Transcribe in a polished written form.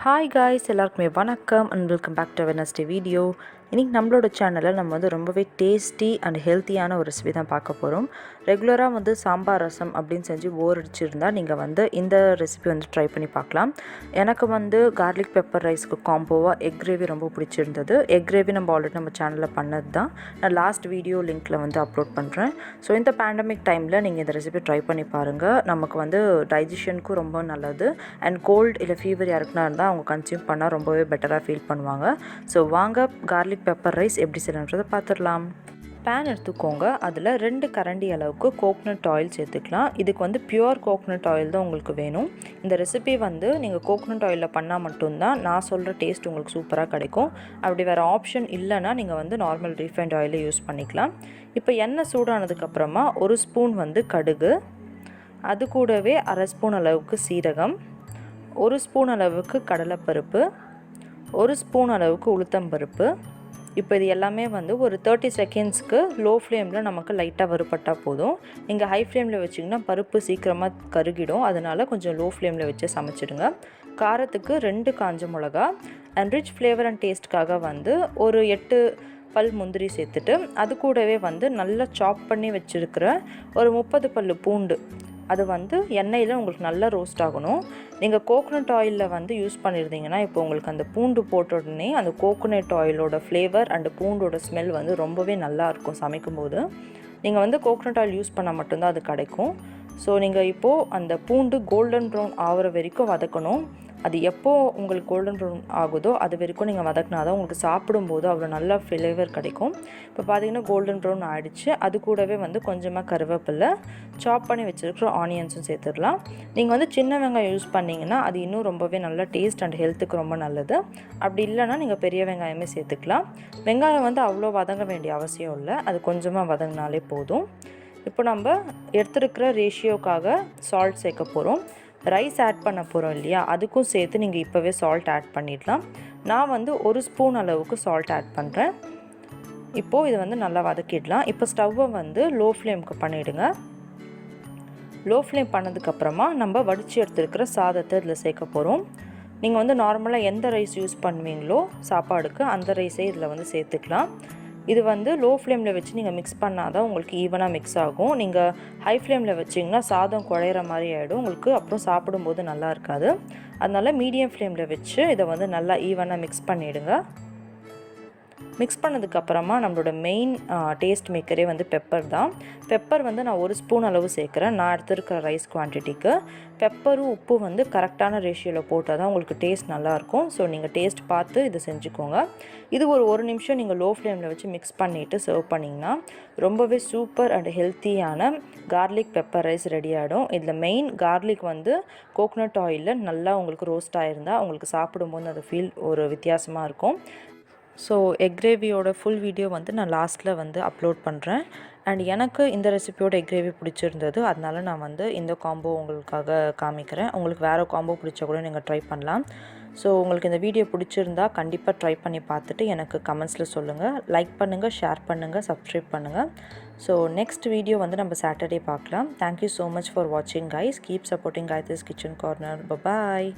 Hi guys, எல்லாருக்குமே வணக்கம் and welcome back to Wednesday video. இன்றைக்கி நம்மளோட சேனலில் நம்ம ரொம்பவே டேஸ்டி அண்ட் ஹெல்த்தியான ஒரு ரெசிபி தான் பார்க்க போகிறோம். ரெகுலராக சாம்பார் ரசம் அப்படின்னு செஞ்சு போர் அடிச்சிருந்தால் நீங்கள் இந்த ரெசிபி ட்ரை பண்ணி பார்க்கலாம். எனக்கு கார்லிக் பெப்பர் ரைஸ்க்கு காம்போவாக எக் கிரேவி ரொம்ப பிடிச்சிருந்தது. எக் கிரேவி நம்ம ஆல்ரெடி நம்ம சேனலில் பண்ணது தான். நான் லாஸ்ட் வீடியோ லிங்க்கில் அப்லோட் பண்ணுறேன். ஸோ இந்த பேண்டமிக் டைமில் நீங்கள் இந்த ரெசிபி ட்ரை பண்ணி பாருங்கள். நமக்கு டைஜஷனுக்கும் ரொம்ப நல்லது. அண்ட் கோல்டு இல்லை ஃபீவர் யாருக்குன்னா இருந்தால் அவங்க கன்சியூம் பண்ணால் ரொம்பவே பெட்டராக ஃபீல் பண்ணுவாங்க. ஸோ வாங்க கார்லிக் பெப்பர் ரைஸ் எப்படி செய்யணுன்றதை பார்த்துடலாம். பேன் எடுத்துக்கோங்க. அதில் 2 கரண்டி அளவுக்கு கோக்னட் ஆயில் சேர்த்துக்கலாம். இதுக்கு பியூர் கோக்னட் ஆயில் தான் உங்களுக்கு வேணும். இந்த ரெசிபி நீங்கள் கோக்னட் ஆயிலில் பண்ணால் மட்டும்தான் நான் சொல்கிற டேஸ்ட் உங்களுக்கு சூப்பராக கிடைக்கும். அப்படி வேறு ஆப்ஷன் இல்லைன்னா நீங்கள் நார்மல் ரீஃபைண்ட் ஆயிலை யூஸ் பண்ணிக்கலாம். இப்போ எண்ணெய் சூடானதுக்கப்புறமா 1 ஸ்பூன் கடுகு, அது கூடவே 1/2 ஸ்பூன் அளவுக்கு சீரகம், 1 ஸ்பூன் அளவுக்கு கடலைப்பருப்பு, 1 ஸ்பூன் அளவுக்கு உளுத்தம்பருப்பு. இப்போ இது எல்லாமே ஒரு 30 செகண்ட்ஸ்க்கு லோ ஃப்ளேமில் நமக்கு லைட்டாக வறுபட்டால் போதும். நீங்கள் ஹை ஃப்ளேமில் வச்சிங்கன்னா பருப்பு சீக்கிரமாக கருகிடும். அதனால் கொஞ்சம் லோ ஃப்ளேமில் வச்சு சமைச்சிடுங்க. காரத்துக்கு 2 காஞ்ச மிளகா அண்ட் ரிச் ஃப்ளேவர் அண்ட் டேஸ்ட்காக ஒரு 8 பல் முந்திரி சேர்த்துட்டு, அது கூடவே நல்லா சாப் பண்ணி வச்சுருக்கிற ஒரு 30 பல் பூண்டு, அது எண்ணெயில் உங்களுக்கு நல்லா ரோஸ்ட் ஆகணும். நீங்கள் கோகோனட் ஆயிலில் யூஸ் பண்ணியிருந்தீங்கன்னா இப்போ உங்களுக்கு அந்த பூண்டு போட்ட உடனே அந்த கோகோனட் ஆயிலோட ஃப்ளேவர் அண்ட் பூண்டோட ஸ்மெல் ரொம்பவே நல்லாயிருக்கும் சமைக்கும்போது. நீங்கள் கோகோனட் ஆயில் யூஸ் பண்ணால் மட்டும்தான் அது கிடைக்கும். ஸோ நீங்கள் இப்போது அந்த பூண்டு கோல்டன் ப்ரௌன் ஆகிற வரைக்கும் வதக்கணும். அது எப்போது உங்களுக்கு கோல்டன் ப்ரௌன் ஆகுதோ அது வரைக்கும் நீங்கள் வதக்கினா தான் உங்களுக்கு சாப்பிடும்போது அவ்வளோ நல்ல ஃப்ளேவர் கிடைக்கும். இப்போ பார்த்தீங்கன்னா கோல்டன் ப்ரௌன் ஆகிடுச்சு. அது கூடவே கொஞ்சமாக கருவேப்பிலை, சாப் பண்ணி வச்சுருக்கிற ஆனியன்ஸும் சேர்த்துடலாம். நீங்கள் சின்ன வெங்காயம் யூஸ் பண்ணிங்கன்னா அது இன்னும் ரொம்பவே நல்ல டேஸ்ட் அண்ட் ஹெல்த்துக்கு ரொம்ப நல்லது. அப்படி இல்லைன்னா நீங்கள் பெரிய வெங்காயமே சேர்த்துக்கலாம். வெங்காயம் அவ்வளோ வதங்க வேண்டிய அவசியம் இல்லை. அது கொஞ்சமாக வதங்கினாலே போதும். இப்போ நம்ம எடுத்துருக்கிற ரேஷியோக்காக சால்ட் சேர்க்க போகிறோம். ரைஸ் ஆட் பண்ண போகிறோம் இல்லையா, அதுக்கும் சேர்த்து நீங்கள் இப்போவே சால்ட் ஆட் பண்ணிடலாம். நான் 1 ஸ்பூன் அளவுக்கு சால்ட் ஆட் பண்ணுறேன். இப்போது இது நல்லா வதக்கிடலாம். இப்போ ஸ்டவ்வை லோ ஃப்ளேமுக்கு பண்ணிவிடுங்க. லோ ஃப்ளேம் பண்ணதுக்கப்புறமா நம்ம வடித்து எடுத்துருக்கிற சாதத்தை இதில் சேர்க்க போகிறோம். நீங்கள் நார்மலாக எந்த ரைஸ் யூஸ் பண்ணுவீங்களோ சாப்பாடுக்கு அந்த ரைஸே இதில் சேர்த்துக்கலாம். இது லோ ஃப்ளேமில் வச்சு நீங்கள் மிக்ஸ் பண்ணால் தான் உங்களுக்கு ஈவனாக மிக்ஸ் ஆகும். நீங்கள் ஹை ஃப்ளேமில் வச்சிங்கன்னா சாதம் குழையிற மாதிரி ஆகிடும் உங்களுக்கு. அப்புறம் சாப்பிடும்போது நல்லா இருக்காது. அதனால் மீடியம் ஃப்ளேமில் வச்சு இதை நல்லா ஈவனாக மிக்ஸ் பண்ணிவிடுங்க. மிக்ஸ் பண்ணதுக்கப்புறமா நம்மளோட மெயின் டேஸ்ட் மேக்கரே பெப்பர் தான். பெப்பர் நான் 1 ஸ்பூன் அளவு சேர்க்குறேன். நான் எடுத்துருக்கிற ரைஸ் குவான்டிட்டிக்கு பெப்பரும் உப்பு கரெக்டான ரேஷியோவில் போட்டால் தான் உங்களுக்கு டேஸ்ட் நல்லாயிருக்கும். ஸோ நீங்கள் டேஸ்ட் பார்த்து இதை செஞ்சுக்கோங்க. இது ஒரு நிமிஷம் நீங்கள் லோ ஃப்ளேமில் வச்சு மிக்ஸ் பண்ணிவிட்டு சர்வ் பண்ணிங்கன்னா ரொம்பவே சூப்பர் அண்ட் ஹெல்த்தியான கார்லிக் பெப்பர் ரைஸ் ரெடி ஆகிடும். இதில் மெயின் கார்லிக் கோகோனட் ஆயிலில் நல்லா உங்களுக்கு ரோஸ்ட் ஆகிருந்தால் உங்களுக்கு சாப்பிடும்போது அது ஃபீல் ஒரு வித்தியாசமாக இருக்கும். ஸோ எக் கிரேவியோட ஃபுல் வீடியோ நான் லாஸ்ட்டில் அப்லோட் பண்ணுறேன். அண்ட் எனக்கு இந்த ரெசிபியோட எக் கிரேவி பிடிச்சிருந்தது. அதனால நான் இந்த காம்போ உங்களுக்காக காமிக்கிறேன். உங்களுக்கு வேறு காம்போ பிடிச்சா கூட நீங்கள் ட்ரை பண்ணலாம். ஸோ உங்களுக்கு இந்த வீடியோ பிடிச்சிருந்தா கண்டிப்பாக ட்ரை பண்ணி பார்த்துட்டு எனக்கு கமெண்ட்ஸில் சொல்லுங்கள். லைக் பண்ணுங்கள், ஷேர் பண்ணுங்கள், சப்ஸ்கிரைப் பண்ணுங்கள். ஸோ நெக்ஸ்ட் வீடியோ நம்ம சாட்டர்டே பார்க்கலாம். தேங்க்யூ ஸோ மச் ஃபார் வாட்சிங் guys. Keep supporting Gaithri's kitchen corner. பாய்.